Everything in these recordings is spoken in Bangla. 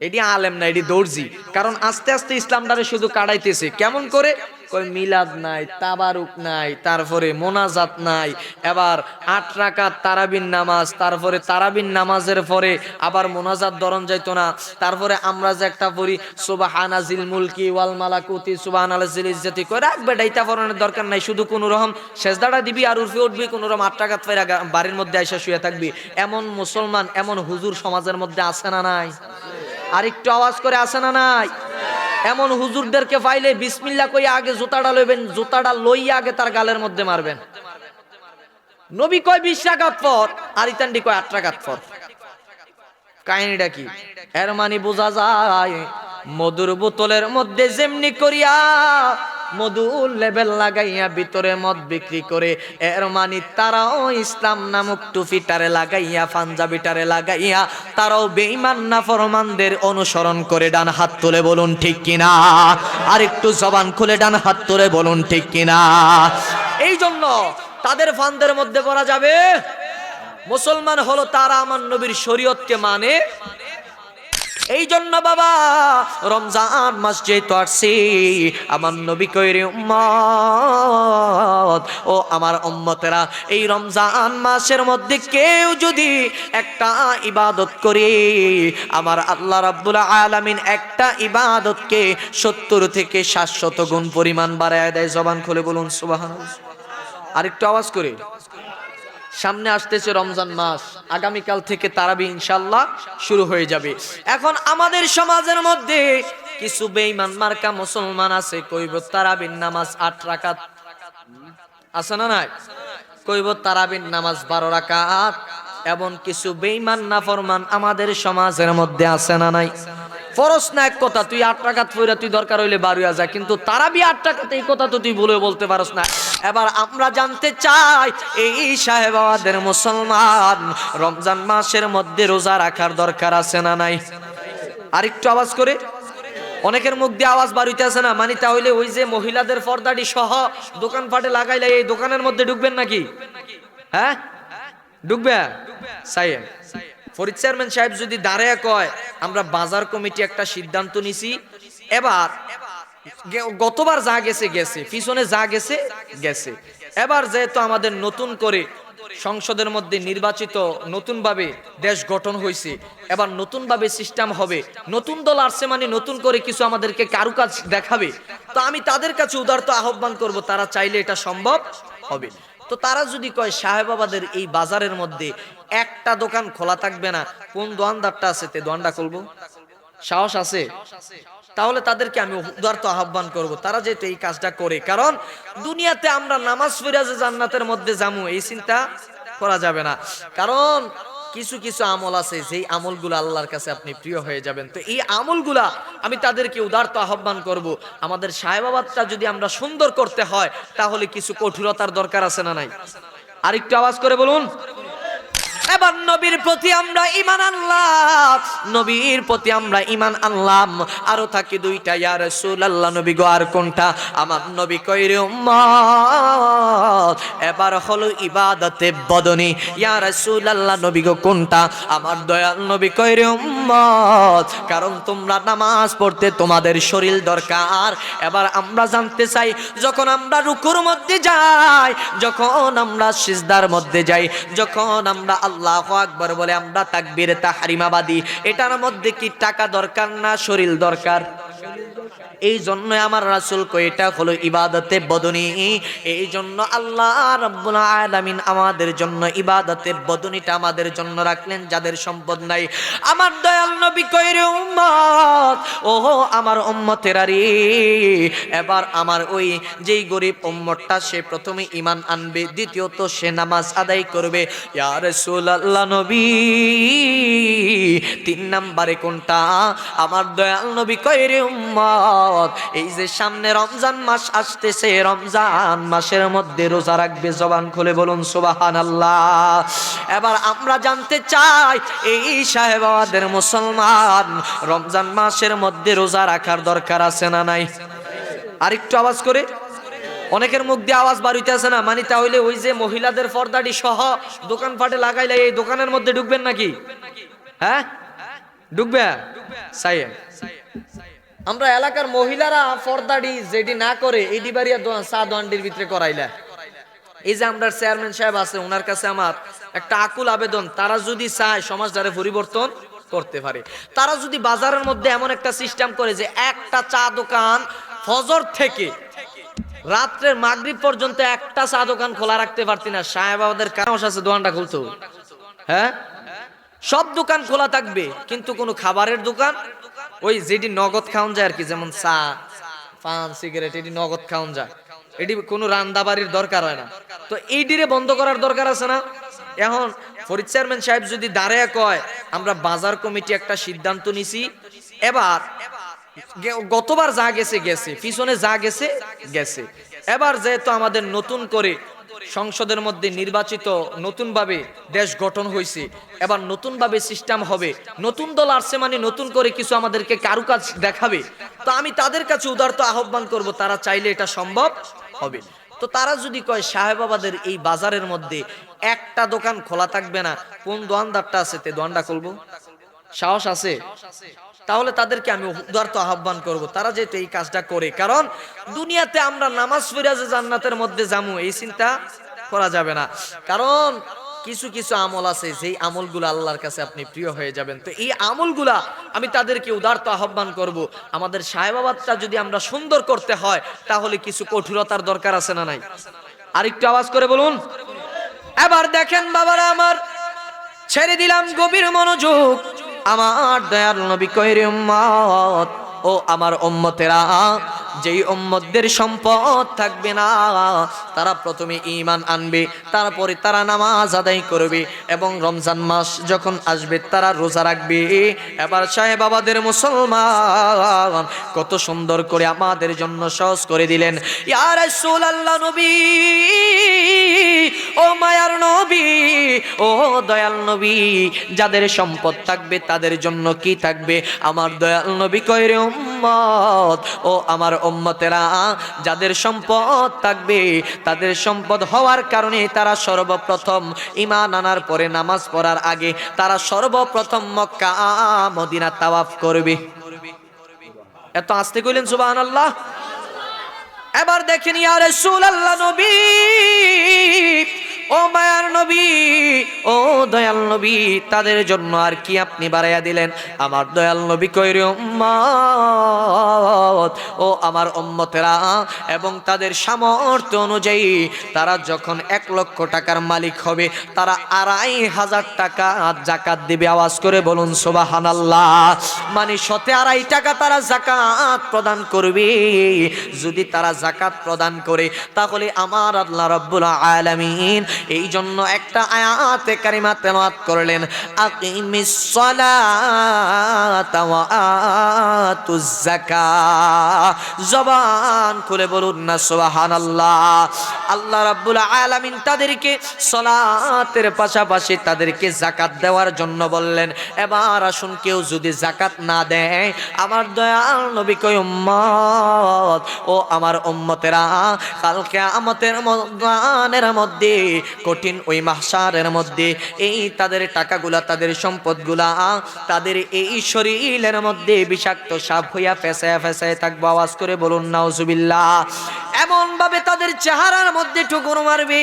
এটি আলেম না, এটি দর্জি। কারণ আস্তে আস্তে ইসলামটারে শুধু কাটাইতেছে। কেমন করে? কই মিলাদ নাই, তাবারুক নাই, তারপরে মোনাজাত নাই, এবার ৮ রাকাত তারাবির নামাজ, তারপরে তারাবির নামাজের পরে আবার মোনাজাত ধরন যাইতো না। তারপরে আমরা যে একটা পড়ি সুবহানাজিল মুলকি ওয়াল মালাকুতি সুবহানাল্লাজিল ইজ্জতি, কই রাখবে ডাইতা পড়ানোর দরকার নাই, শুধু কোন রকম সেজদাটা দিবি আর উঠবি উঠবি, কোন রকম ৮ রাকাত পড়া বাড়ির মধ্যে আইসা শুয়ে থাকবি। এমন মুসলমান, এমন হুজুর সমাজের মধ্যে আছে না নাই? আর একটু আওয়াজ করে আছে না নাই? এমন হুজুরদেরকে পাইলে বিসমিল্লাহ কইয়া আগে জুতাটা লইবেন, জুতাটা লইয়া আগে তার গালের মধ্যে মারবেন। নবী কয় ২০ রাকাত পর, আর ইতান্ডি কয় ৮ রাকাত পর। কাহিনীটা কি? এর মানে বোঝা যায় মধুর বোতলের মধ্যে যেমনি করিয়া মধুর লেবেল লাগাইয়া ভিতরে মদ বিক্রি করে, এর মানে তারাও ইসলাম নামক টুপিটারে লাগাইয়া, পাঞ্জাবিটারে লাগাইয়া তারাও বেঈমান নাফরমানদের অনুসরণ করে। ডান হাত তুলে বলুন ঠিক কিনা। আর একটু জবান খুলে ডান হাত তুলে বলুন ঠিক কিনা। এই জন্য তাদের ফান্দের মধ্যে পড়া যাবে। মুসলমান হলো তারা আমার নবীর শরীয়তকে মানে। এই জন্য বাবা রমজান মাস যেহেতু আসছে, আমার নবী কইরে উম্মত, ও আমার উম্মতেরা, এই রমজান মাসের মধ্যে কেউ যদি একটা ইবাদত করে, আমার আল্লাহ রাব্বুল আলামিন একটা ইবাদতকে ৭০ থেকে ৭০০ গুণ পরিমাণ বাড়ায় দেয়। জবান খুলে বলুন সুবহানাল্লাহ। আর একটু আওয়াজ করে। সামনে আসতেছে রমজান মাস, আগামীকাল থেকে তারাবি ইনশাআল্লাহ শুরু হয়ে যাবে। এখন আমাদের সমাজের মধ্যে কিছু বেঈমান মার্কা মুসলমান আছে, কইব তারাবির নামাজ ৮ রাকাত, আছে না নাই? কইব তারাবির নামাজ ১২ রাকাত। এমন কিছু বেঈমান নাফরমান আমাদের সমাজের মধ্যে আছে না নাই? ফরজ না এক কথা, তুই ৮ রাকাত পড়া তুই দরকার হইলে বাড়িয়া যা, কিন্তু তারাবি ৮ রাকাত এই কথা তো তুই বলতে পারস না। এবার আমরা জানতে চাই, এই সাহেবাদের মুসলমান রমজান মাসের মধ্যে রোজা রাখার দরকার আছে না নাই? আর একটু আওয়াজ করে। অনেকের মুখ দিয়ে আওয়াজ বাড়িতে আছে না, মানে তাহলে ওই যে মহিলাদের পর্দাটি সহ দোকানপাটে লাগাইলে এই দোকানের মধ্যে ঢুকবেন নাকি? হ্যাঁ ঢুকবে? সাইয়েন ফরিদ চেয়ারম্যান সাহেব যদি দাঁড়ায় কয়, আমরা বাজার কমিটি একটা সিদ্ধান্ত নিছি, এবার গতবার যা গেছে গেছে, পিছনে যা গেছে গেছে, এবার যেহেতু আমাদের নতুন করে সংসদের মধ্যে নির্বাচিত, নতুন ভাবে দেশ গঠন হয়েছে, এবার নতুন ভাবে সিস্টেম হবে, নতুন দল আসছে মানে নতুন করে কিছু আমাদেরকে কারুকাজ দেখাবে। তো আমি তাদের কাছে উদারত আহ্বান করব, তারা চাইলে এটা সম্ভব হবে। তো তারা যদি কয় সাহেবাবাদের এই বাজারের মধ্যে একটা দোকান খোলা থাকবে না, কোন দোকানদারটা আছে তে দোকানটা খুলবো? সাহস আছে? তাহলে তাদেরকে আমি উদারত আহ্বান করব, তারা যেহেতু এই কাজটা করে। কারণ দুনিয়াতে আমরা নামাজ পড়ে যে জান্নাতের মধ্যে যাবো এই চিন্তা করা যাবে না। কারণ কিছু কিছু আমল আছে, যেই আমলগুলো আল্লাহর কাছে আপনি প্রিয় হয়ে যাবেন। তো এই আমলগুলা আমি তাদেরকে উদারত আহ্বান করব। আমাদের সাহেবাবাদটা যদি আমরা সুন্দর করতে হয়, তাহলে কিছু কঠোরতার দরকার আছে না নাই? আর একটু আওয়াজ করে বলুন। এবার নবীর প্রতি আমরা ঈমান আনলাম, নবীর প্রতি আমরা ঈমান আনলাম। আরো থাকে দুইটা, ইয়া রাসূলুল্লাহ নবী গো আর কোনটা? আমার নবী কইরে উম্মত এবার হলো ইবাদতে বদনি। ইয়া রাসূলুল্লাহ নবী গো কোনটা? আমার দয়াল নবী কইরে উম্মত, কারণ তোমরা নামাজ পড়তে তোমাদের শরীর দরকার। এবার আমরা জানতে চাই, যখন আমরা রুকুর মধ্যে যাই, যখন আমরা সিজদার মধ্যে যাই, যখন আমরা আল্লাহু আকবার বলে আমরা তাকবীরে তাহরিমাবাদী, এটার মধ্যে কি টাকা দরকার না শরীর দরকার? এই জন্য আমার রাসূল কই এটা হলো ইবাদতে বদনি। এই জন্য আল্লাহ রাব্বুল আলামিন আমাদের জন্য ইবাদতে বদনিটা আমাদের জন্য রাখলেন, যাদের সম্পদ নাই। আমার দয়াল নবী কইরে উম্মত, ওহো আমার উম্মতেরা রে, এবার আমার ওই যেই গরিব উম্মতটা সে প্রথমে ঈমান আনবে, দ্বিতীয়ত সে নামাজ আদায় করবে। ইয়া রাসূলুল্লাহ নবী ৩ নম্বরে কোনটা? আমার দয়াল নবী কইরে উম্মত, এই যে সামনে রমজান মাস আসতেছে, রমজান মাসের মধ্যে রোজা রাখবে। জবান খুলে বলুন সুবহানাল্লাহ। এবার আমরা জানতে চাই, এই সাহেবাদের মুসলমান রমজান মাসের মধ্যে রোজা রাখার দরকার আছে না নাই? আর একটু আওয়াজ করে। অনেকের মুখ দিয়ে আওয়াজ বাড়িতে আছে না, মানে তাহলে ওই যে মহিলাদের পর্দাটি সহ দোকানপাটে লাগাইলে এই দোকানের মধ্যে ঢুকবেন নাকি? হ্যাঁ ঢুকবে সাইয়েম। আমরা এলাকার মহিলারা পর্দাডি যেটি না করে এই ডিবারিয়া চা দোয়ানডির ভিতরে করাইলা। এই যে আমরা চেয়ারম্যান সাহেব আছে ওনার কাছে আমার একটা আকুল আবেদন, তারা যদি চায় সমাজ দ্বারা পরিবর্তন করতে পারে, তারা যদি বাজারের মধ্যে এমন একটা সিস্টেম করে যে একটা চা দোকান ফজর থেকে রাত্রের মাগরিব পর্যন্ত একটা চা দোকান খোলা রাখতে পারতি না, সাহেব আমাদের কাজ আছে দোকানটা খুলতো, হ্যাঁ সব দোকান খোলা থাকবে কিন্তু কোনো খাবারের দোকান ওই যেটি নগদ খাওয়ান যায় আর কি, যেমন চা পান সিগারেট এটি নগদ খাওয়ান যায়, এটি কোনো রান্দাবাড়ির দরকার হয় না, তো এইটিরে বন্ধ করার দরকার আছে না? এখন ফরিদ চেয়ারম্যান সাহেব যদি দাঁড়ায় কয় আমরা বাজার কমিটি একটা সিদ্ধান্ত নিছি, এবার গতবার যা গেছে গেছে, পিছনে যা গেছে গেছে, এবার যেহেতু আমাদের নতুন করে সংসদের মধ্যে নির্বাচিত নতুন ভাবে দেশ গঠন হয়েছে, এবার নতুন ভাবে সিস্টেম হবে, নতুন দল আসছে মানে নতুন করে কিছু আমাদেরকে কারুকাজ দেখাবে, তো আমি তাদের কাছে উদারত আহ্বান করব তারা চাইলে এটা সম্ভব হবে। তো তারা যদি কয় সাহেবাবাদের এই বাজারের মধ্যে একটা দোকান খোলা থাকবে না, কোন দোকানদারটা আছে তে দোকানটা খুলবো, সাহস আছে? তাহলে তাদেরকে আমি উদারত আহ্বান করব তারা যেহেতু এই কাজটা করে, কারণ দুনিয়াতে আমরা নামাজ পড়ে যে জান্নাতের মধ্যে যাবো এই চিন্তা করা যাবে না, কারণ কিছু কিছু আমল আছে যেই আমলগুলো আল্লাহর কাছে আপনি প্রিয় হয়ে যাবেন, তো এই আমলগুলা আমি তাদেরকে উদারত আহ্বান করব। আমাদের সাহেবাবাদটা যদি আমরা সুন্দর করতে হয় তাহলে কিছু কঠোরতার দরকার আছে না নাই? আরেকটু আওয়াজ করে বলুন। এবার দেখেন বাবারা আমার, ছেড়ে দিলাম গভীর মনোযোগ, আমার দয়াল নবী কইরে উম্মত ও আমার উম্মতেরা, যেই উম্মতদের সম্পদ থাকবে না তারা প্রথমে ঈমান আনবে, তারপরে তারা নামাজ আদায় করবে এবং রমজান মাস যখন আসবে তারা রোজা রাখবে। এবার সাহেবাবাদের মুসলমান কত সুন্দর করে আমাদের জন্য সহজ করে দিলেন। ইয়া রাসূলুল্লাহ নবী, ও মায়ার নবী, ও দয়াল নবী, যাদের সম্পদ থাকবে তাদের জন্য কি থাকবে? আমার দয়াল নবী কইরে উম্মত ও আমার উম্মতেরা, যাদের সম্পদ থাকবে তাদের সম্পদ হওয়ার কারণে তারা সর্বপ্রথম ঈমান আনার পরে নামাজ পড়ার আগে তারা সর্বপ্রথম মক্কা মদিনা তাওয়াফ করবে। এত আস্তে কইলেন সুবহানাল্লাহ। এবার দেখেন ইয়া রাসূলুল্লাহ নবী, ও মায়ার নবী, ও দয়াল নবী, তাদের জন্য আর কি আপনি বাড়াইয়া দিলেন? আমার দয়াল নবী কইরে উম্মত ও আমার উম্মতেরা, এবং তাদের সামর্থ্য অনুযায়ী তারা যখন 1 লক্ষ টাকার মালিক হবে তারা 2,500 টাকা যাকাত দিবে। আওয়াজ করে বলুন সুবহানাল্লাহ। মানে 2.5 টাকা তারা যাকাত প্রদান করবে। যদি তারা যাকাত প্রদান করে তাহলে আমার আল্লাহ রাব্বুল আলামিন এই জন্য একটা আয়াতে কারিমা তেলাওয়াত করলেন, আকিমিস সালাতা ওয়া আতুজ যাকাত। জবান খুলে বলুন না সুবহানাল্লাহ। আল্লাহ রাব্বুল আলামিন তাদেরকে সালাতের পাশাপাশি তাদেরকে যাকাত দেওয়ার জন্য বললেন। এবার আসুন, কেউ যদি যাকাত না দেয়, আমার দয়াল নবী কই উম্মত ও আমার উম্মতেরা, কাল কিয়ামতের ময়দানের মধ্যে, কঠিন ওই মাহশারের মধ্যে এই তাদের টাকাগুলা, তাদের সম্পদগুলা, তাদের এই শরীরের মধ্যে বিষাক্ত সাপ হইয়া ফেসায় ফেসায় থাকবে। আওয়াজ করে বলুন নাউজুবিল্লাহ। এমন ভাবে তাদের চেহারার মধ্যে ঠুকুর মারবে,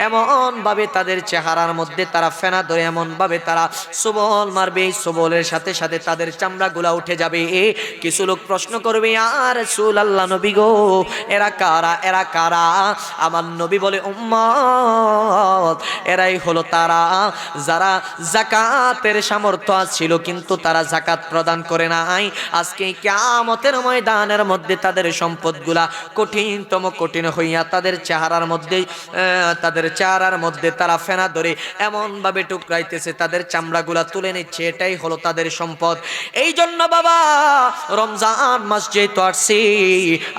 এমন ভাবে তাদের চেহারার মধ্যে তারা ফেনা ধরে, এমন ভাবে তারা সবল মারবে, সবলের সাথে সাথে তাদের চামড়াগুলা উঠে যাবে। কিছু লোক প্রশ্ন করবে, ইয়া রাসূলুল্লাহ নবী গো, এরা কারা, এরা কারা? আমার নবী বলে, উম্মত, এরাই হলো তারা যারা যাকাতের সামর্থ্য ছিল কিন্তু তারা যাকাত প্রদান করে নাই। আজকে কিয়ামতের ময়দানের মধ্যে তাদের সম্পদগুলা কঠিনতম কঠিন হইয়া তাদের চেহারার মধ্যে তারা ফেনা ধরে এমন ভাবে টুকরাইতেছে, তাদের চামড়াগুলা তুলে নিচ্ছে। এটাই হলো তাদের সম্পদ। এই জন্য বাবা, রমজান মাস যেহেতু আসছে,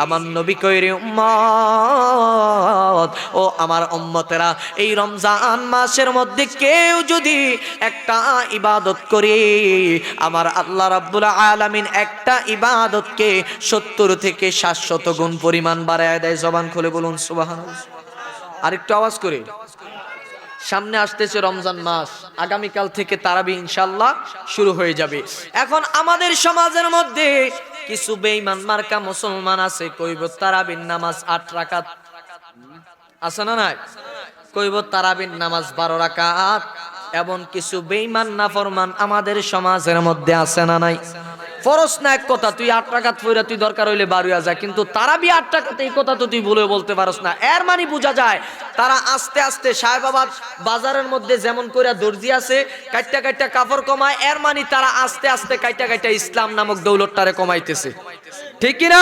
আমার নবী কইরে উম্মত ও আমার উম্মতেরা, এই রমজান মাসের মধ্যে কেউ যদি একটা ইবাদত করে, আমার আল্লাহ রাব্বুল আলামিন একটা ইবাদতকে 70 থেকে 700 গুণ পরিমাণ বাড়ায় দেয়। জবান খুলে বলুন সুবহানাল্লাহ। আরেকটু আওয়াজ করে, সামনে আসতেছে রমজান মাস, আগামীকাল থেকে তারাবি ইনশাআল্লাহ শুরু হয়ে যাবে। এখন আমাদের সমাজের মধ্যে কিছু বেঈমান মার্কা মুসলমান আছে, কইব তারাবির নামাজ 8 রাকাত, আছে না নাই? কইব তারাবির নামাজ 12 রাকাত। এমন কিছু বেঈমান নাফরমান আমাদের সমাজের মধ্যে আছে না নাই? ফরজ না এক কথা, তুই 8 রাকাত পড়া তুই দরকার হইলে বাড়িয়া যা, কিন্তু তারাবি 8 রাকাত এই কথা তো তুই বলতে পারস না। এর মানে বোঝা যায় তারা আস্তে আস্তে সাহেবাবাদ বাজারের মধ্যে যেমন করে দর্জি আছে কাইটা কাইটা কাপড় কমায়, এর মানে তারা আস্তে আস্তে কাইটা কাইটা ইসলাম নামক দৌলতটারে কমাইতেছে। ঠিক কিনা?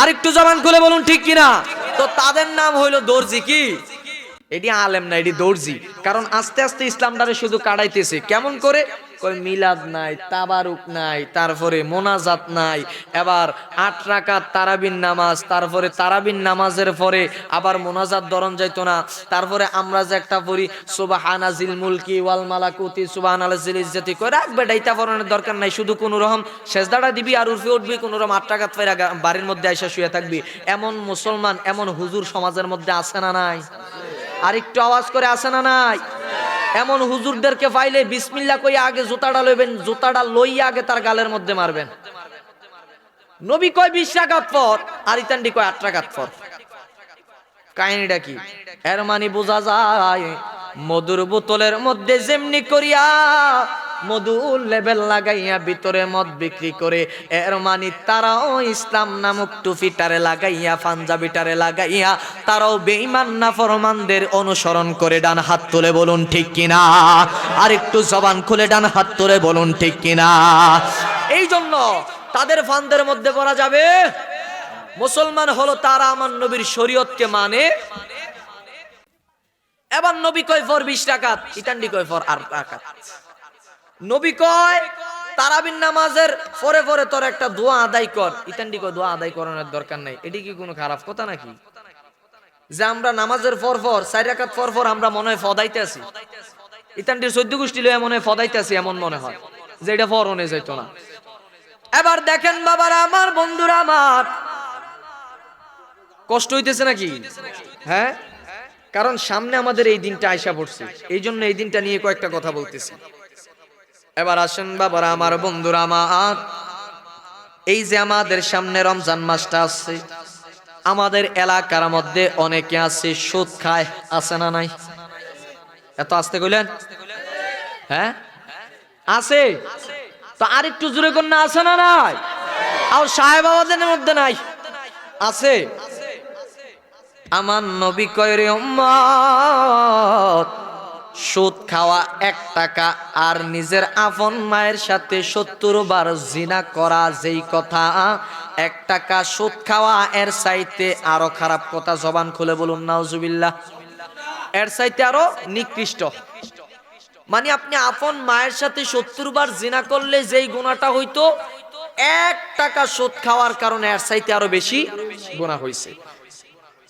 আরেকটু জবান খুলে বলুন ঠিক কিনা? তো তাদের নাম হইলো দর্জি। কি এটি? আলেম না, এটি দর্জি। কারণ আস্তে আস্তে ইসলামটারে শুধু কাটাইতেছে। কেমন করে? কই মিলাদ নাই, তাবারুক নাই, তারপরে মোনাজাত নাই, এবার 8 রাকাত তারাবির নামাজ, তারপরে তারাবির নামাজের পরে আবার মোনাজাত ধরন যাইতো না, তারপরে আমরা যে একটা পড়ি সুবহানাজিল মুলকি ওয়াল মালাকুতি সুবহানাল্লাহিল ইজ্জতি, কই রাখবে ডাইতা পড়ানোর দরকার নাই, শুধু কোন রকম সেজদাটা দিবি আর উঠবি উঠবি, কোন রকম 8 রাকাত পড়া বাড়ির মধ্যে আইসা শুয়ে থাকবি। এমন মুসলমান, এমন হুজুর সমাজের মধ্যে আছে না নাই? আর একটু আওয়াজ করে আছে না নাই? এমন হুজুরদেরকে পাইলে বিসমিল্লাহ কই আগে জুতাটা লইবেন, জুতাটা লইয়া আগে তার গালের মধ্যে মারবেন। নবী কয় 20 রাকাত পর, আর ইতান্ডি কয় 8 রাকাত পর। কাহিনীটা কি? এর মানে বোঝা যায় মধুর বোতলের মধ্যে যেমনি করিয়া মধুর লেবেল লাগাইয়া ভিতরে মদ বিক্রি করে, এর মানে তারাও ইসলাম নামক টুপিটারে লাগাইয়া পাঞ্জাবিটারে লাগাইয়া তারাও বেঈমান নাফরমানদের অনুসরণ করে। ডান হাত তুলে বলুন ঠিক কিনা? আর একটু জবান খুলে ডান হাত তুলে বলুন ঠিক কিনা? এই জন্য তাদের ফান্দের মধ্যে পড়া যাবে। মুসলমান হলো তারা আমার নবীর শরীয়তকে মানে। এবার নবী কয় ফর 20 রাকাত, ইতান্ডি কয় ফর 8 রাকাত। নবী কয় তারাবির নামাজের পরে পরে তোর একটা দোয়া আদায় কর, ইতান্ডি কয় দোয়া আদায় করানোর দরকার নাই। এটি কি কোনো খারাপ কথা নাকি? যে আমরা নামাজের পর পর 4 রাকাত পর পর আমরা মনে হয় ফদাইতে আছি, ইতান্ডির 14 গোষ্ঠী লয়ে মনে হয় ফদাইতে আছি, এমন মনে হয় যে এটা ফরনে যাইতো না। এবার দেখেন বাবারা আমার, বন্ধুরা আমার, কষ্ট হইতেছে নাকি? হ্যাঁ, কারণ সামনে আমাদের এই দিনটা আইসা পড়ছে, এই জন্য এই দিনটা নিয়ে কয়েকটা কথা বলতেছি। এবার আসেন বাবারা আমার, বন্ধুরা আমার, এই যে আমাদের সামনে রমজান মাসটা আসছে, আমাদের এলাকার মধ্যে অনেকে আছে সুদ খায়, আছে না নাই? এত আস্তে কইলেন? হ্যাঁ আছে। তো আরেকটু জোরে কোন না, আছে না নাই? আর সাহেবাবাদের মধ্যে নাই? আছে। আমার নবী কয় রে উম্মত, সুদ খাওয়া 1 টাকা আর নিজের আপন মায়ের সাথে 70 বার জিনা করা যেই কথা, 1 টাকা সুদ খাওয়া এর চাইতে আরো খারাপ কথা। জবান খুলে বলুন নাউজুবিল্লাহ। এর চাইতে আরো নিকৃষ্ট। মানে আপনি আপন মায়ের সাথে 70 বার জিনা করলে যেই গুনাহটা হইতো, 1 টাকা সুদ খাওয়ার কারণে এর চাইতে আরো বেশি গুনাহ হইছে।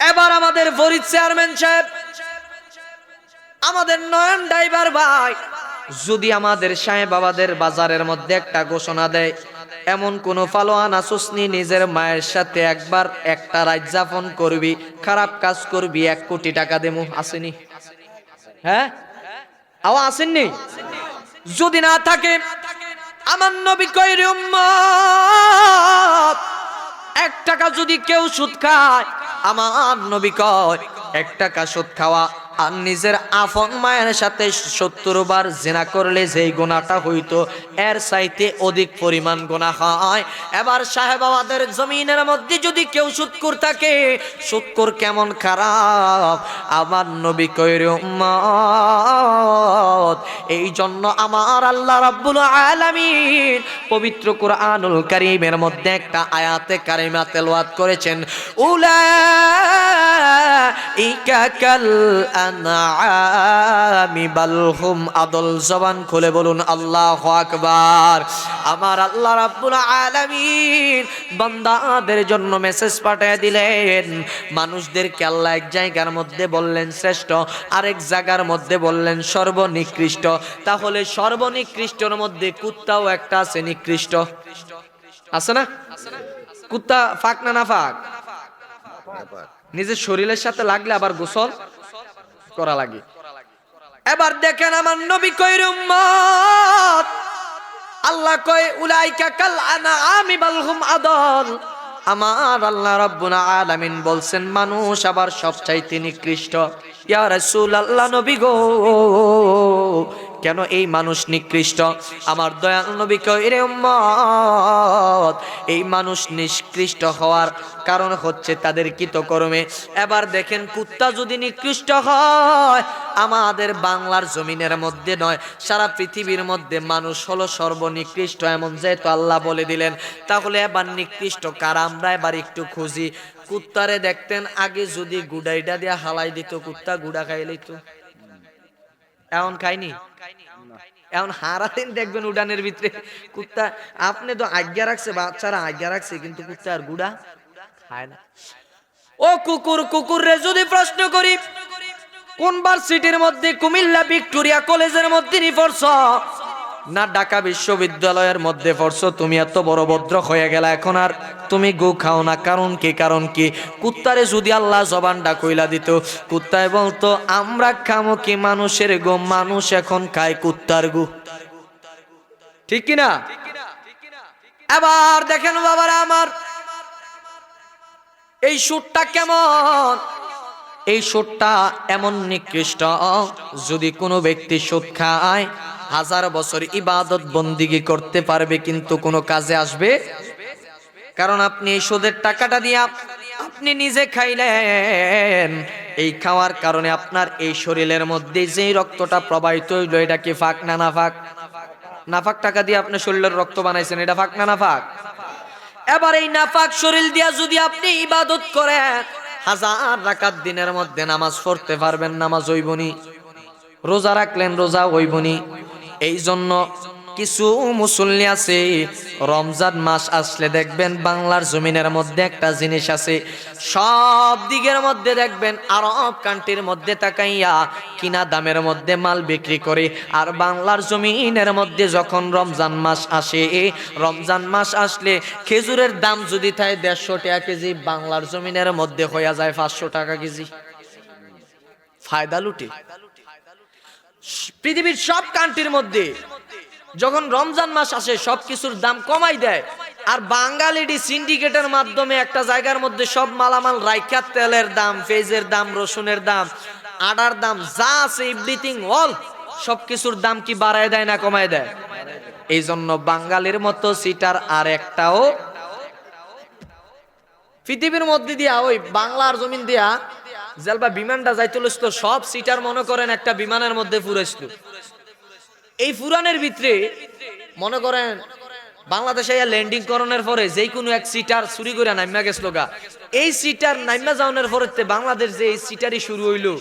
এবার আমাদের ফরিদ চেয়ারম্যান সাহেব, আমাদের নয়ন ড্রাইভার ভাই, যদি আমাদের সাহেব বাবাদের বাজারের মধ্যে একটা ঘোষণা দেয়, এমন কোন ফালোয়ান আসুসনি নিজের মায়ের সাথে একবার একটা রাত যাপন করবি, খারাপ কাজ করবি, 1 কোটি টাকা দেবো, আসেনি? হ্যাঁ আওয়া আসেননি? যদি না থাকে, আমার নবী কয় রে উম্মত, 1 টাকা যদি কেউ সুদ খায়, আমার নবী কয় 1 টাকা সুদ খাওয়া আর নিজের আপন মায়ের সাথে 70 বার জিনা করলে যেই গুনাহটা হইতো, এর চাইতে অধিক পরিমাণ গুনাহ হয়। এবার সাহেবাবাদের জমিনের মধ্যে যদি কেউ সুদখোর থাকে, সুদখোর কেমন খারাপ, আমার নবী কয় রে উম্মত, এই জন্য আমার আল্লাহ রাব্বুল আলামিন পবিত্র কুরআনুল কারীমের মধ্যে একটা আয়াতে কারিমা তেলাওয়াত করেছেন, উলাইকা কাল আনআমি বাল হুম আদল। জবান খুলে বলুন আল্লাহু আকবার। আমার আল্লাহ রাব্বুল আলামিন বান্দাদের জন্য মেসেজ পাঠিয়ে দিলেন। মানুষদেরকে আল্লাহ এক জায়গার মধ্যে বললেন শ্রেষ্ঠ, আরেক জায়গার মধ্যে বললেন সর্বনিকৃষ্ট। তাহলে সর্বনিকৃষ্টর মধ্যে কুত্তাও একটা আছে নিকৃষ্ট, আছে না? কুত্তা ফাক না না ফাক? নিজের শরীরের সাথে লাগলে আবার গোসল করা লাগে। এবার দেখেন আমার নবী কইর উম্মত, আল্লাহ কয় উলাইকা কাল আনআমি বাল হুম আদল। আমার আল্লাহ রাব্বুল আলামিন বলছেন মানুষ আবার সবচাইতে নিকৃষ্ট। ইয়া রাসূলুল্লাহ, নবী গো, কেন এই মানুষ নিকৃষ্ট? আমার দয়াল নবী কয় রে উম্মত, এই মানুষ নিকৃষ্ট হওয়ার কারণ হচ্ছে তাদের কৃতকর্মে। এবার দেখেন কুত্তা যদি নিকৃষ্ট হয়, আমাদের বাংলার জমিনের মধ্যে নয় সারা পৃথিবীর মধ্যে মানুষ হলো সর্বনিকৃষ্ট, এমন যেহেতু আল্লাহ বলে দিলেন, তাহলে এবার নিকৃষ্ট কারা আমরা এবার একটু খুঁজি। কুত্তারে দেখতেন আগে যদি গুড়াইটা দিয়ে হালাই দিত, কুত্তা গুড়া খাই লইত, এখন খাইনি। এখন হারাদিন দেখবেন উডানের ভিতরে কুত্তা, আপনি তো আজ্ঞা রাখছে, বাচ্চারা আজ্ঞা রাখছে, কিন্তু কুত্তা আর গুড়া খায় না। ও কুকুর, কুকুর রে যদি প্রশ্ন করি কোন ভার্সিটির মধ্যে, কুমিল্লা ভিক্টোরিয়া কলেজের মধ্যে নি পড়ছ না ঢাকা বিশ্ববিদ্যালয়ের মধ্যে পড়ছ, তুমি এত বড় ভদ্র হয়ে গেল, এখন আর তুমি গু খাও না, কারণ কি? কারণ কি? কুত্তারে যদি আল্লাহ জবানটা কইলা দিত, কুত্তায় বলতো আমরা খামো কি মানুষের গো, মানুষ এখন খায় কুত্তার গু, ঠিক কিনা? এবার দেখেন বাবারা আমার, এই সুরটা কেমন? এই সুরটা এমন নিকৃষ্ট, যদি কোনো ব্যক্তি সুদ খায় 1000 বছর ইবাদত বন্দিগি করতে পারবে কিন্তু কোনো কাজে আসবে, কারণ আপনি এই সুদের টাকাটা দিয়ে আপনি নিজে খাইলেন, এই খাওয়ার কারণে আপনার এই শরীরের মধ্যে যে রক্তটা প্রবাহিত হইল, এটা কি ফাঁক না নাফাক? নাফাক টাকা দিয়ে আপনি শরীরের রক্ত বানাইছেন, এটা ফাঁক না নাফাক? এবার এই নাফাক শরীর দিয়া যদি আপনি ইবাদত করেন, 1000 রাকাত দিনের মধ্যে নামাজ পড়তে পারবেন, নামাজ হইবনি। রোজা রাখলেন, রোজা হইবনি। এই জন্য কিছু মুসল্লি আছে, রমজান মাস আসলে দেখবেন বাংলার জমিনের মধ্যে একটা জিনিস আছে, সব দিকের মধ্যে দেখবেন আরব কান্ট্রির মধ্যে তাকাইয়া কিনা দামের মধ্যে মাল বিক্রি করে, আর বাংলার জমিনের মধ্যে যখন রমজান মাস আসে, রমজান মাস আসলে খেজুরের দাম যদি থাকে 150 টাকা কেজি, বাংলার জমিনের মধ্যে হইয়া যায় 500 টাকা কেজি। ফায়দা লুটে। পৃথিবীর সব কান্ট্রির মধ্যে যখন রমজান মাস আসে সবকিছুর দাম কমাই দেয়, আর বাঙালিটি সিন্ডিকেটের মাধ্যমে একটা জায়গার মধ্যে সব মালামাল রাইখা, তেলের দাম, পেঁয়াজের দাম, রসুনের দাম, আটার দাম, যা আছে এভরিথিং অল সবকিছুর দাম কি বাড়ায় দেয় না কমায় দেয়? এই জন্য বাঙালির মতো সিটার আর একটাও পৃথিবীর মধ্যে দিয়া, ওই বাংলার জমিন দিয়া জেলবা বিমানটা যাইতেল, সব সিটার মনে করেন একটা বিমানের মধ্যে ফুরাইছিল। এই ফুরানের ভিতরে মনে করেন বাংলাদেশে ল্যান্ডিং করণের পরে যে কোনো এক সিটার চুরি করে নাইমা গেছিল গা, এই সিটার নাইমা যাওয়ার পরে বাংলাদেশ যে এই সিটারই শুরু হইলো।